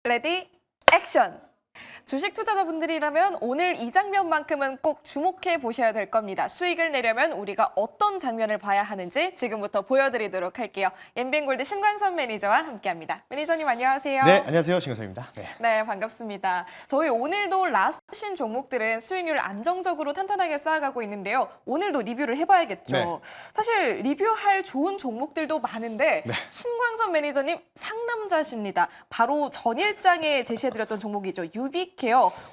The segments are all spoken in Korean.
레디, 액션! 주식 투자자분들이라면 오늘 이 장면만큼은 꼭 주목해 보셔야 될 겁니다. 수익을 내려면 우리가 어떤 장면을 봐야 하는지 지금부터 보여드리도록 할게요. 옌비앤골드 신광선 매니저와 함께합니다. 매니저님 안녕하세요. 네, 안녕하세요. 신광선입니다. 네, 반갑습니다. 저희 오늘도 라스트신 종목들은 수익률 안정적으로 탄탄하게 쌓아가고 있는데요. 오늘도 리뷰를 해봐야겠죠. 네. 사실 리뷰할 좋은 종목들도 많은데 네. 신광선 매니저님 상남자십니다. 바로 전일장에 제시해드렸던 종목이죠. 유비케어.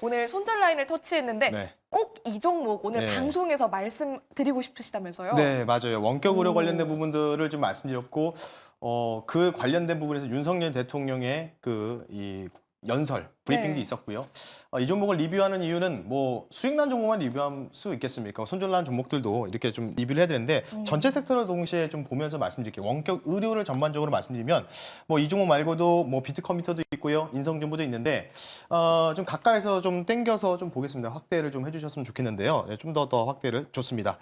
오늘 손절 라인을 터치했는데 네. 꼭 이 종목 오늘 네. 방송에서 말씀드리고 싶으시다면서요? 네, 맞아요. 원격 의료 관련된 부분들을 좀 말씀드렸고, 그 관련된 부분에서 윤석열 대통령의 이 연설, 브리핑도 네. 있었고요. 이 종목을 리뷰하는 이유는 뭐 수익난 종목만 리뷰할 수 있겠습니까? 손절난 종목들도 이렇게 좀 리뷰를 해야 되는데 전체 섹터를 동시에 좀 보면서 말씀드릴게요. 원격 의료를 전반적으로 말씀드리면 뭐 이 종목 말고도 뭐 비트컴퓨터도 있고요. 인성정보도 있는데 좀 가까이서 좀 땡겨서 좀 보겠습니다. 확대를 좀 해주셨으면 좋겠는데요. 네, 좀 더 확대를 좋습니다.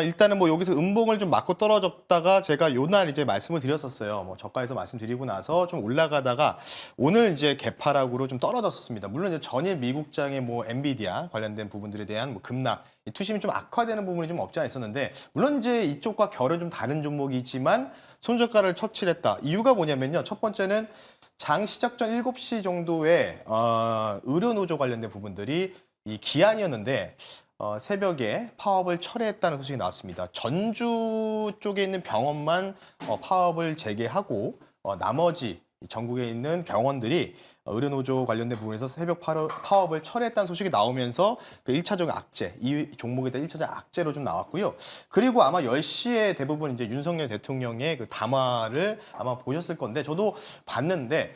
일단은 뭐 여기서 음봉을 좀 맞고 떨어졌다가 제가 요날 이제 말씀을 드렸었어요. 뭐 저가에서 말씀드리고 나서 좀 올라가다가 오늘 이제 개파락으로 좀 떨어졌습니다. 물론 이제 전일 미국장의 뭐 엔비디아 관련된 부분들에 대한 뭐 급락, 투심이 좀 악화되는 부분이 좀 없지 않아 있었는데 물론 이제 이쪽과 결은 좀 다른 종목이지만 손저가를 처치를 했다. 이유가 뭐냐면요. 첫 번째는 장 시작 전 7시 정도에 의료노조 관련된 부분들이 이 기한이었는데 새벽에 파업을 철회했다는 소식이 나왔습니다. 전주 쪽에 있는 병원만 파업을 재개하고 나머지 전국에 있는 병원들이 의료노조 관련된 부분에서 새벽 파업을 철회했다는 소식이 나오면서 그 1차적 악재, 이 종목에 대한 1차적 악재로 좀 나왔고요. 그리고 아마 10시에 대부분 이제 윤석열 대통령의 그 담화를 아마 보셨을 건데 저도 봤는데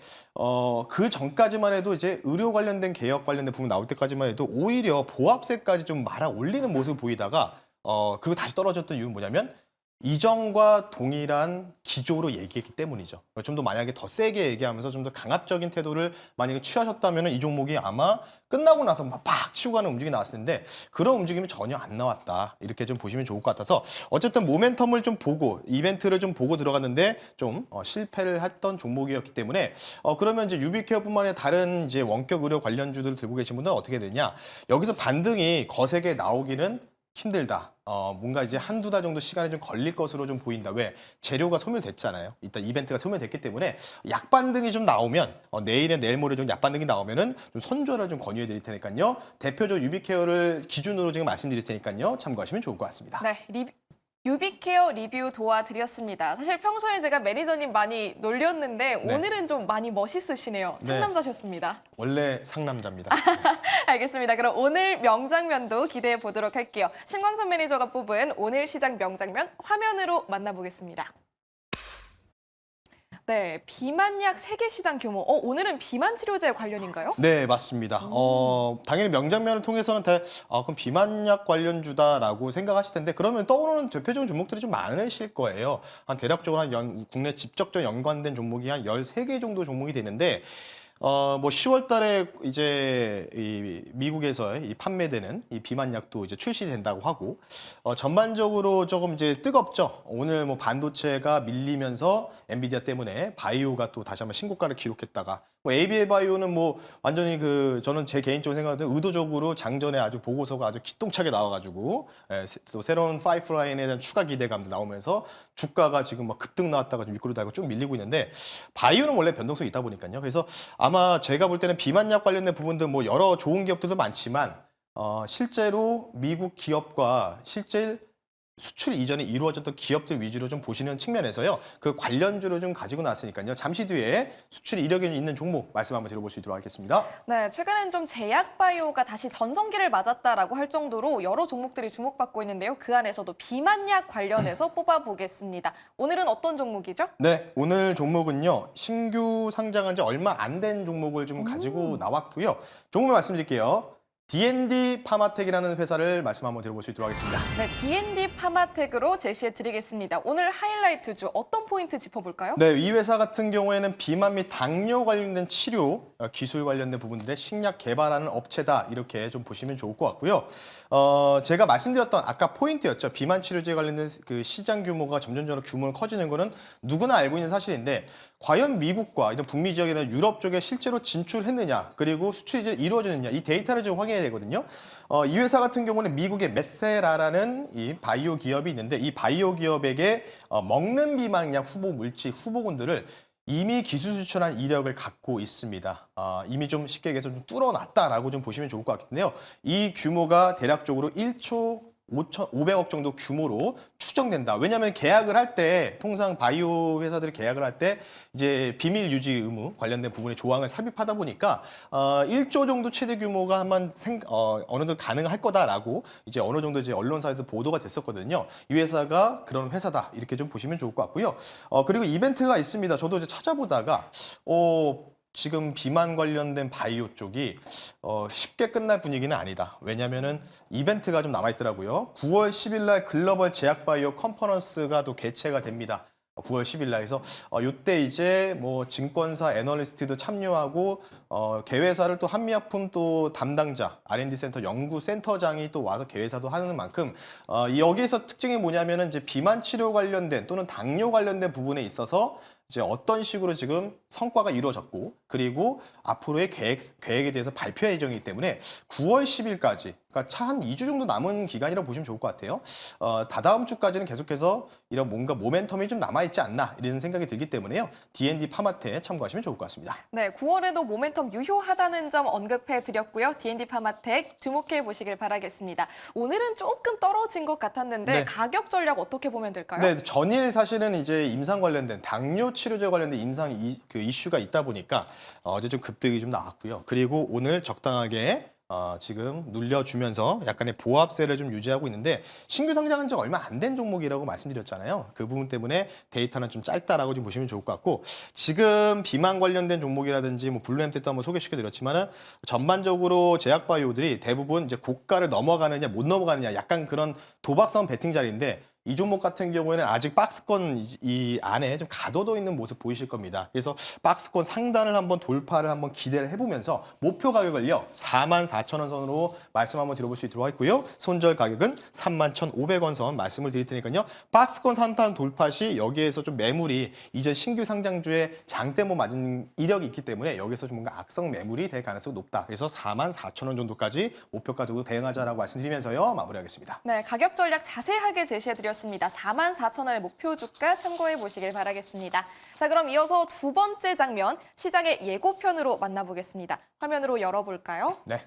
그 전까지만 해도 이제 의료 관련된 개혁 관련된 부분 나올 때까지만 해도 오히려 보합세까지 좀 말아 올리는 모습을 보이다가 그리고 다시 떨어졌던 이유는 뭐냐면 이전과 동일한 기조로 얘기했기 때문이죠. 좀 더 만약에 더 세게 얘기하면서 좀 더 강압적인 태도를 만약에 취하셨다면 이 종목이 아마 끝나고 나서 막 치고 가는 움직임이 나왔을 텐데 그런 움직임이 전혀 안 나왔다. 이렇게 좀 보시면 좋을 것 같아서 어쨌든 모멘텀을 좀 보고 이벤트를 좀 보고 들어갔는데 좀 실패를 했던 종목이었기 때문에 그러면 이제 유비케어뿐만 아니라 다른 이제 원격 의료 관련주들을 들고 계신 분들은 어떻게 되냐? 여기서 반등이 거세게 나오기는 힘들다. 뭔가 이제 한두 달 정도 시간이 좀 걸릴 것으로 좀 보인다. 왜? 재료가 소멸됐잖아요. 일단 이벤트가 소멸됐기 때문에 약반등이 좀 나오면 내일 모레 좀 약반등이 나오면은 좀 선조를 좀 권유해 드릴 테니까요. 대표적 유비케어를 기준으로 지금 말씀드릴 테니까요. 참고하시면 좋을 것 같습니다. 네, 유비케어 리뷰 도와드렸습니다. 사실 평소에 제가 매니저님 많이 놀렸는데 네. 오늘은 좀 많이 멋있으시네요. 네. 상남자셨습니다. 원래 상남자입니다. 알겠습니다. 그럼 오늘 명장면도 기대해 보도록 할게요. 신광선 매니저가 뽑은 오늘 시장 명장면 화면으로 만나보겠습니다. 네, 비만약 세계 시장 규모. 오늘은 비만 치료제 관련인가요? 네, 맞습니다. 당연히 명장면을 통해서는 그럼 비만약 관련주다라고 생각하실 텐데 그러면 떠오르는 대표적인 종목들이 좀 많으실 거예요. 대략적으로 국내 직접적 연관된 종목이 한 13개 정도 종목이 되는데 뭐 10월 달에 이제 이 미국에서 이 판매되는 이 비만약도 이제 출시된다고 하고 전반적으로 조금 이제 뜨겁죠. 오늘 뭐 반도체가 밀리면서 엔비디아 때문에 바이오가 또 다시 한번 신고가를 기록했다가 뭐 ABA 바이오는 뭐 완전히 저는 제 개인적으로 생각하는 의도적으로 장전에 아주 보고서가 아주 기똥차게 나와가지고 또 새로운 파이프라인에 대한 추가 기대감도 나오면서 주가가 지금 막 급등 나왔다가 좀 미끄러 달고 쭉 밀리고 있는데 바이오는 원래 변동성이 있다 보니까요. 그래서 아마 제가 볼 때는 비만약 관련된 부분들 뭐 여러 좋은 기업들도 많지만 실제로 미국 기업과 실제 수출 이전에 이루어졌던 기업들 위주로 좀 보시는 측면에서요. 그 관련주를 좀 가지고 나왔으니까요. 잠시 뒤에 수출 이력이 있는 종목 말씀 한번 드려볼 수 있도록 하겠습니다. 네, 최근엔 좀 제약바이오가 다시 전성기를 맞았다라고 할 정도로 여러 종목들이 주목받고 있는데요. 그 안에서도 비만약 관련해서 뽑아보겠습니다. 오늘은 어떤 종목이죠? 네, 오늘 종목은요. 신규 상장한 지 얼마 안 된 종목을 좀 가지고 나왔고요. 종목을 말씀드릴게요. D&D 파마텍이라는 회사를 말씀 한번 드려볼 수 있도록 하겠습니다. 네, D&D 파마텍으로 제시해드리겠습니다. 오늘 하이라이트주 어떤 포인트 짚어볼까요? 네, 이 회사 같은 경우에는 비만 및 당뇨 관련된 치료, 기술 관련된 부분들의 식약 개발하는 업체다. 이렇게 좀 보시면 좋을 것 같고요. 제가 말씀드렸던 아까 포인트였죠. 비만 치료제 관련된 그 시장 규모가 점점점 규모가 커지는 거는 누구나 알고 있는 사실인데 과연 미국과 이런 북미 지역이나 유럽 쪽에 실제로 진출했느냐, 그리고 수출이 이제 이루어지느냐, 이 데이터를 좀 확인해야 되거든요. 이 회사 같은 경우는 미국의 메세라라는 이 바이오 기업이 있는데, 이 바이오 기업에게 먹는 비만약 후보 물질, 후보군들을 이미 기술 수출한 이력을 갖고 있습니다. 이미 좀 쉽게 얘기해서 좀 뚫어놨다라고 좀 보시면 좋을 것 같은데요. 이 규모가 대략적으로 1조 500억 정도 규모로 추정된다. 왜냐하면 계약을 할 때, 통상 바이오 회사들이 계약을 할 때 이제 비밀 유지 의무 관련된 부분의 조항을 삽입하다 보니까 1조 정도 최대 규모가 어느 정도 가능할 거다라고 이제 어느 정도 이제 언론사에서 보도가 됐었거든요. 이 회사가 그런 회사다, 이렇게 좀 보시면 좋을 것 같고요. 그리고 이벤트가 있습니다. 저도 이제 찾아보다가 지금 비만 관련된 바이오 쪽이 쉽게 끝날 분위기는 아니다. 왜냐면은 이벤트가 좀 남아있더라고요. 9월 10일 날 글로벌 제약바이오 컨퍼런스가 또 개최가 됩니다. 9월 10일 날 해서 이때 이제 뭐 증권사 애널리스트도 참여하고 개회사를 또 한미약품 또 담당자 R&D 센터 연구센터장이 또 와서 개회사도 하는 만큼 여기에서 특징이 뭐냐면은 이제 비만 치료 관련된 또는 당뇨 관련된 부분에 있어서 이제 어떤 식으로 지금 성과가 이루어졌고, 그리고 앞으로의 계획에 대해서 발표 예정이기 때문에 9월 10일까지, 그러니까 차 한 2주 정도 남은 기간이라고 보시면 좋을 것 같아요. 다다음 주까지는 계속해서 이런 뭔가 모멘텀이 좀 남아있지 않나, 이런 생각이 들기 때문에요. D&D 파마텍 참고하시면 좋을 것 같습니다. 네, 9월에도 모멘텀 유효하다는 점 언급해 드렸고요. D&D 파마텍 주목해 보시길 바라겠습니다. 오늘은 조금 떨어진 것 같았는데 네. 가격 전략 어떻게 보면 될까요? 네, 전일 사실은 이제 임상 관련된 당뇨 치료제 관련된 임상 이슈가 있다 보니까 어제 좀 급등이 좀 나왔고요. 그리고 오늘 적당하게 지금 눌려주면서 약간의 보합세를 좀 유지하고 있는데, 신규 상장한 지 얼마 안 된 종목이라고 말씀드렸잖아요. 그 부분 때문에 데이터는 좀 짧다라고 좀 보시면 좋을 것 같고, 지금 비만 관련된 종목이라든지 뭐 블루엠 때도 한번 소개시켜드렸지만은 전반적으로 제약바이오들이 대부분 이제 고가를 넘어가느냐 못 넘어가느냐, 약간 그런 도박성 베팅 자리인데, 이 종목 같은 경우에는 아직 박스권 이 안에 좀 가둬져 있는 모습 보이실 겁니다. 그래서 박스권 상단을 한번 돌파를 한번 기대를 해보면서 목표 가격을요 44,000원 선으로 말씀 한번 드려볼 수 있도록 하겠고요. 손절 가격은 31,500원 선 말씀을 드릴 테니까요. 박스권 상단 돌파 시 여기에서 좀 매물이 이전 신규 상장주의 장대모 맞은 이력이 있기 때문에 여기서 좀 뭔가 악성 매물이 될 가능성이 높다. 그래서 44,000원 정도까지 목표가 두고 대응하자라고 말씀드리면서요 마무리하겠습니다. 네, 가격 전략 자세하게 제시해 드렸습니다. 44,000원의 목표 주가 참고해 보시길 바라겠습니다. 자, 그럼 이어서 두 번째 장면, 시장의 예고편으로 만나보겠습니다. 화면으로 열어볼까요? 네.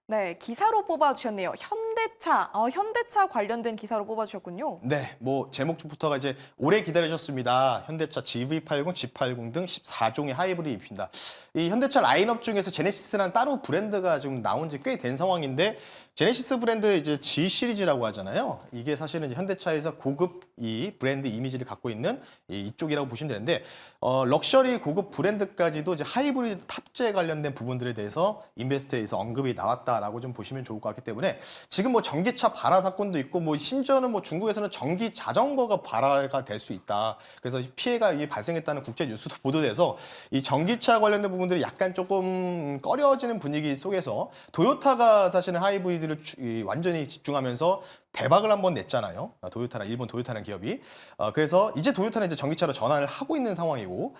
네, 기사로 뽑아주셨네요. 현대차 관련된 기사로 뽑아주셨군요. 네, 뭐 제목부터가 이제 오래 기다리셨습니다. 현대차 GV80, G80 등 14종의 하이브리드 입힌다. 이 현대차 라인업 중에서 제네시스라는 따로 브랜드가 지금 나온 지 꽤 된 상황인데, 제네시스 브랜드 이제 G 시리즈라고 하잖아요. 이게 사실은 이제 현대차에서 고급 이 브랜드 이미지를 갖고 있는 이쪽이라고 보시면 되는데, 럭셔리 고급 브랜드까지도 이제 하이브리드 탑재 관련된 부분들에 대해서 인베스트에서 언급이 나왔다라고 좀 보시면 좋을 것 같기 때문에, 지금 뭐 전기차 발화 사건도 있고, 뭐 심지어는 뭐 중국에서는 전기 자전거가 발화가 될 수 있다. 그래서 피해가 발생했다는 국제 뉴스도 보도돼서 이 전기차 관련된 부분들이 약간 조금 꺼려지는 분위기 속에서, 토요타가 사실은 하이브리드를 완전히 집중하면서 대박을 한번 냈잖아요. 토요타랑 일본 토요타라는 기업이. 그래서 이제 토요타는 이제 전기차로 전환을 하고 있는 상황이고,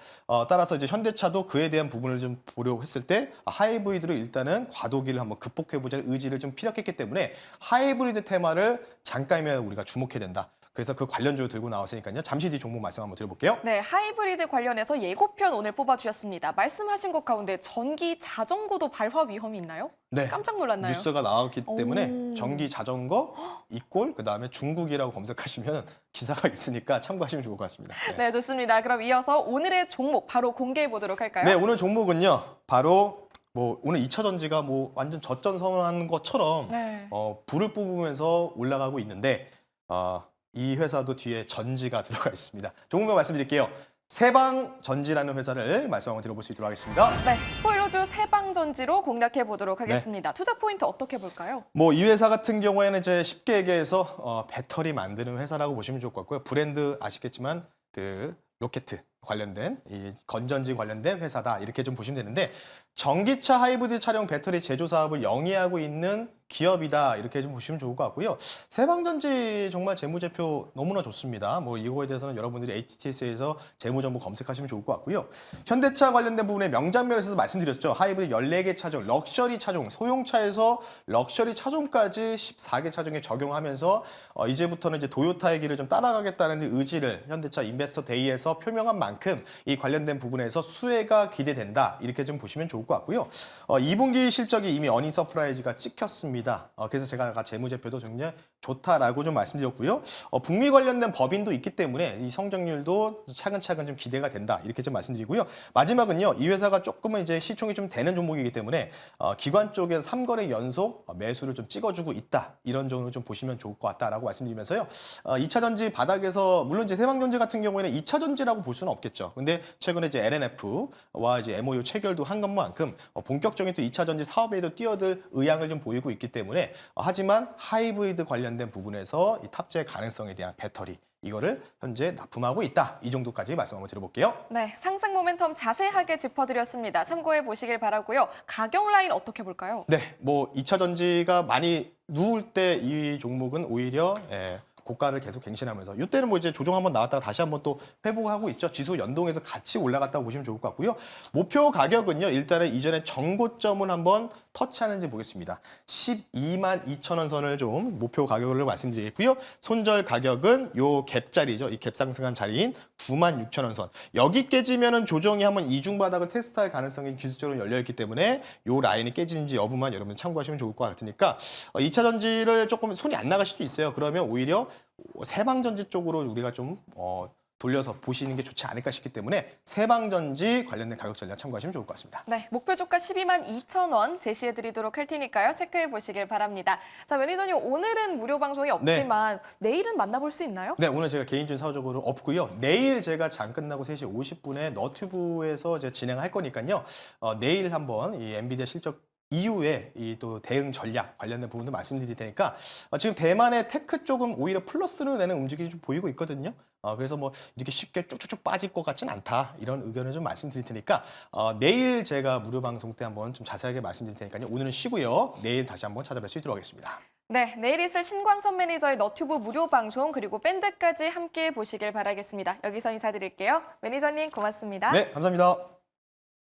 따라서 이제 현대차도 그에 대한 부분을 좀 보려고 했을 때 하이브리드로 일단은 과도기를 한번 극복해보자 의지를 좀 피력했기 때문에 하이브리드 테마를 잠깐이면 우리가 주목해야 된다. 그래서 그 관련주 들고 나왔으니까요. 잠시 뒤 종목 말씀 한번 드려볼게요. 네, 하이브리드 관련해서 예고편 오늘 뽑아주셨습니다. 말씀하신 것 가운데 전기 자전거도 발화 위험이 있나요? 네. 깜짝 놀랐나요? 뉴스가 나왔기 때문에 오. 전기 자전거 이꼴 그다음에 중국이라고 검색하시면 기사가 있으니까 참고하시면 좋을 것 같습니다. 네. 네, 좋습니다. 그럼 이어서 오늘의 종목 바로 공개해 보도록 할까요? 네, 오늘 종목은요. 바로 뭐 오늘 2차 전지가 뭐 완전 저점 선언한 것처럼 네. 불을 뿜으면서 올라가고 있는데 이 회사도 뒤에 전지가 들어가 있습니다. 종목명 말씀드릴게요. 세방전지라는 회사를 말씀 한번 들어볼 수 있도록 하겠습니다. 네, 스포일러주 세방전지로 공략해 보도록 하겠습니다. 투자 포인트 어떻게 볼까요? 뭐 이 회사 같은 경우에는 이제 쉽게 얘기해서 배터리 만드는 회사라고 보시면 좋을 것 같고요. 브랜드 아시겠지만 그 로켓 관련된 이 건전지 관련된 회사다 이렇게 좀 보시면 되는데, 전기차 하이브리드 차량 배터리 제조 사업을 영위하고 있는 기업이다 이렇게 좀 보시면 좋을 것 같고요. 세방전지 정말 재무제표 너무나 좋습니다. 뭐 이거에 대해서는 여러분들이 HTS에서 재무정보 검색하시면 좋을 것 같고요. 현대차 관련된 부분에 명장면에서도 말씀드렸죠. 하이브리드 14개 차종, 럭셔리 차종, 소형차에서 럭셔리 차종까지 14개 차종에 적용하면서 이제부터는 이제 도요타의 길을 좀 따라가겠다는 의지를 현대차 인베스터 데이에서 표명한 만큼 이 관련된 부분에서 수혜가 기대된다. 이렇게 좀 보시면 좋을 것 같고요. 2분기 실적이 이미 어닝 서프라이즈가 찍혔습니다. 그래서 제가 아까 재무제표도 굉장히 좋다라고 좀 말씀드렸고요. 북미 관련된 법인도 있기 때문에 이 성장률도 차근차근 좀 기대가 된다. 이렇게 좀 말씀드리고요. 마지막은요. 이 회사가 조금은 이제 시총이 좀 되는 종목이기 때문에 기관 쪽에서 3거래 연속 매수를 좀 찍어주고 있다. 이런 정도로 좀 보시면 좋을 것 같다라고 말씀드리면서요. 2차 전지 바닥에서 물론 이제 세방전지 같은 경우에는 2차 전지라고 볼 수는 없겠죠. 근데 최근에 이제 LNF와 이제 MOU 체결도 한 것만큼 본격적인 또 2차 전지 사업에도 뛰어들 의향을 좀 보이고 있기 때문에 하지만 하이브리드 관련된 부분에서 이 탑재 가능성에 대한 배터리 이거를 현재 납품하고 있다. 이 정도까지 말씀 한번 드려볼게요. 네, 상승 모멘텀 자세하게 짚어드렸습니다. 참고해 보시길 바라고요. 가격 라인 어떻게 볼까요? 네, 뭐 2차 전지가 많이 누울 때 이 종목은 오히려 고가를 계속 갱신하면서 이때는 뭐 이제 조정 한번 나왔다가 다시 한번 또 회복하고 있죠. 지수 연동해서 같이 올라갔다고 보시면 좋을 것 같고요. 목표 가격은요. 일단은 이전에 정고점을 한번 터치하는지 보겠습니다. 12만 2천 원 선을 좀 목표 가격으로 말씀드리겠고요. 손절 가격은 요 갭 자리죠. 이 갭 상승한 자리인 9만 6천 원 선. 여기 깨지면은 조정이 한번 이중 바닥을 테스트할 가능성이 기술적으로 열려 있기 때문에 요 라인이 깨지는지 여부만 여러분 참고하시면 좋을 것 같으니까 2차 전지를 조금 손이 안 나가실 수 있어요. 그러면 오히려 세방전지 쪽으로 우리가 좀 돌려서 보시는 게 좋지 않을까 싶기 때문에 세방전지 관련된 가격 전략 참고하시면 좋을 것 같습니다. 네, 목표 주가 12만 2천 원 제시해드리도록 할 테니까요. 체크해 보시길 바랍니다. 자, 매니저님 오늘은 무료 방송이 없지만 내일은 만나볼 수 있나요? 네, 오늘 제가 개인적인 사적으로 없고요. 내일 제가 장 끝나고 3시 50분에 너튜브에서 제가 진행할 거니까요. 내일 한번 이 엔비디아 실적 이후에 이 또 대응 전략 관련된 부분도 말씀드릴 테니까 지금 대만의 테크 쪽은 오히려 플러스로 내는 움직임이 좀 보이고 있거든요. 그래서 뭐 이렇게 쉽게 쭉쭉쭉 빠질 것 같진 않다 이런 의견을 좀 말씀드릴 테니까 내일 제가 무료 방송 때 한번 좀 자세하게 말씀드릴 테니까요. 오늘은 쉬고요. 내일 다시 한번 찾아뵐 수 있도록 하겠습니다. 네, 내일 있을 신광선 매니저의 너튜브 무료 방송 그리고 밴드까지 함께 보시길 바라겠습니다. 여기서 인사드릴게요. 매니저님 고맙습니다. 네, 감사합니다.